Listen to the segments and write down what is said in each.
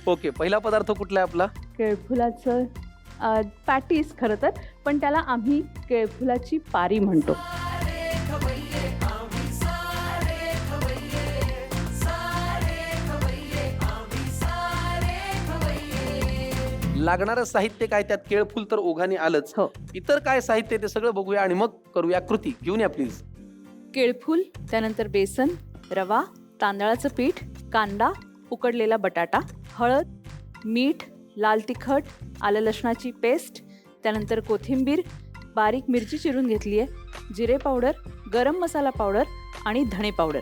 Okay, पहिला पदार्थ कुठला आहे आपला? केळफुलाचं पॅटीस खरं तर, पण त्याला आम्ही केळफुलाची पारी म्हणतो. लागणारं साहित्य काय? त्यात केळफूल तर ओघाने आलंच. हो. इतर काय साहित्य ते सगळं बघूया आणि मग करूया कृती. घेऊन या प्लीज. केळफूल, त्यानंतर बेसन, रवा, तांदळाचं पीठ, कांदा, उकडलेला बटाटा, हळद, मीठ, लाल तिखट, आलं लसणाची पेस्ट, त्यानंतर कोथिंबीर, बारीक मिरची चिरून घेतली आहे, जिरे पावडर, गरम मसाला पावडर आणि धणे पावडर.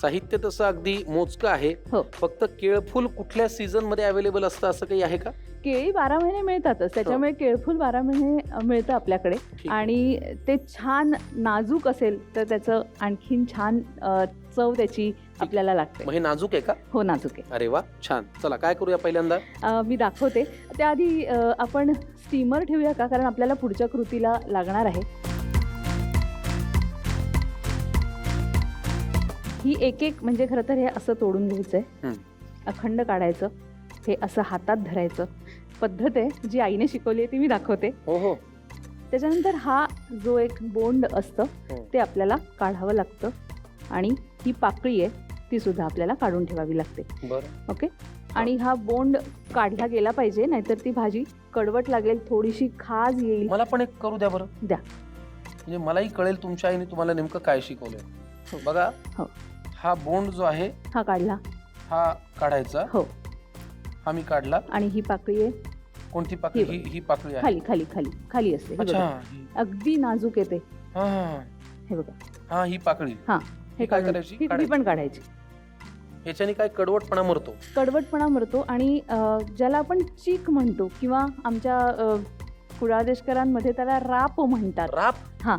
साहित्य तसं अगदी मोजकं आहे. हो. फक्त केळफूल कुठल्या सीझन मध्ये अवेलेबल असतं असं काही आहे का? केळी 12 महिने मिळतातच, त्याच्यामुळे केळफूल 12 महिने मिळतं आपल्याकडे. ठीक आहे. आणि ते छान नाजूक असेल तर त्याचं आणखीन छान चव त्याची आपल्याला लागते. मग हे नाजूक आहे का? हो, नाजूक आहे. अरे वा, छान. चला काय करूया पहिल्यांदा? मी दाखवते. त्याआधी आपण स्टीमर ठेवूया का, कारण आपल्याला पुढच्या कृतीला लागणार आहे. ही एक एक म्हणजे खरं तर हे असं तोडून घ्यायचंय, अखंड काढायचं, हे असं हातात धरायचं. पद्धत आहे जी आईने शिकवली आहे ती मी दाखवते. हो हो. त्याच्यानंतर हा जो एक बोंड असतं हो. ते आपल्याला काढावं लागतं आणि ही पाकळी आहे ती सुद्धा आपल्याला काढून ठेवावी लागते. बरं. ओके. आणि हा बोंड काढला गेला पाहिजे, नाहीतर ती भाजी कडवट लागेल, थोडीशी खाज येईल. मला पण एक करू द्या बरं. द्या. म्हणजे मलाही कळेल तुमच्या आईने तुम्हाला नेमकं काय शिकवलंय. हो. बघा. हो. हा बोंड जो आहे हा काढला. हा काढायचा. हो. हा मी काढला. आणि ही पाकळी आहे. कोणती पाकळी? ही पाकळी आहे. खाली खाली खाली खाली असते. हे अच्छा. बघा. अगदी नाजूक येते. हा हे बघा. हा, ही पाकळी. हा, हे काय काढून करायची? ही पण काढायची. याच्याने काय कडवटपणा मरतो? कडवटपणा मरतो आणि ज्याला आपण चीक म्हणतो किंवा आमच्या कुडाळदेशकरांमध्ये त्याला राप म्हणतात. राप? हां,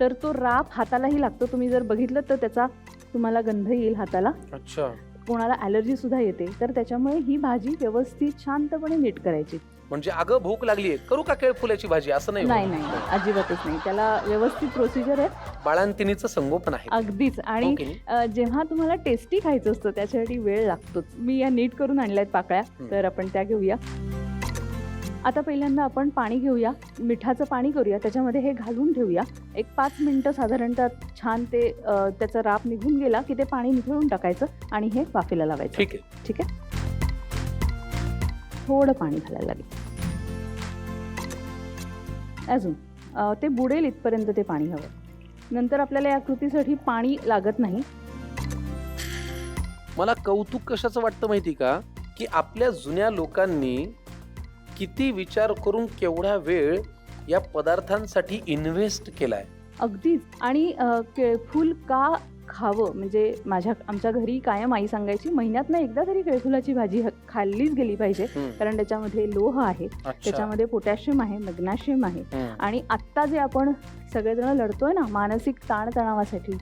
तर तो राप हातालाही लागतो. तुम्ही जर बघितलं तर त्याचा तुम्हाला गंध येईल हाताला. अच्छा. कोणाला ॲलर्जी सुद्धा येते, तर त्याच्यामुळे ही भाजी व्यवस्थित शांतपणे नीट करायची. म्हणजे अगं भूक लागलीये, करू का केळफुलाची भाजी? असं नाही. नाही नाही, अजिबातच नाही. त्याला व्यवस्थित प्रोसिजर आहे. बाळांतिनीचं संगोपन आहे. अगदीच. आणि जेव्हा तुम्हाला टेस्टी खायचं असतं त्याच्यासाठी वेळ लागतोच. मी या नीट करून आणल्यात पाकळ्या, तर आपण त्या घेऊया. आता पहिल्यांदा आपण पाणी घेऊया, मिठाचं पाणी करूया, त्याच्यामध्ये हे घालून ठेवूया. एक 5 मिनटं साधारणतः छान ते त्याचा राप निघून गेला की ते पाणी निथळून टाकायचं आणि हे वाफेला लावायचं. ठीक आहे. ठीक आहे. थोडं पाणी घालायला लागेल अजून, ते बुडेल इथपर्यंत ते पाणी हवं. नंतर आपल्याला या कृतीसाठी पाणी लागत नाही. मला कौतुक कशाचं वाटतं माहिती का, की आपल्या जुन्या लोकांनी किती विचार करून केवढा वेळ या पदार्थांसाठी इन्व्हेस्ट केलाय. अगदीच. आणि केळफूल का खावं, म्हणजे आमच्या घरी कायम आई सांगायची, महिन्यातनं एकदा तरी केळफुलाची भाजी खाल्लीच गेली पाहिजे, कारण त्याच्यामध्ये लोह आहे, त्याच्यामध्ये पोटॅशियम आहे, मॅग्नेशियम आहे. आणि आत्ता जे आपण सगळेजण लढतोय ना मानसिक ताणतणावासाठी,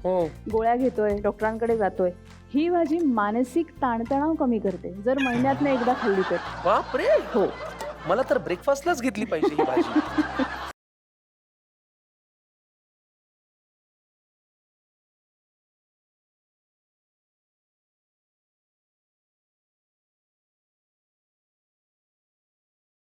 गोळ्या घेतोय, डॉक्टरांकडे जातोय, ही भाजी मानसिक ताणतणाव कमी करते जर महिन्यातनं एकदा खाल्ली तर. बापरे. हो. मला तर ब्रेकफास्टलाच घेतली पाहिजे ही भाजी.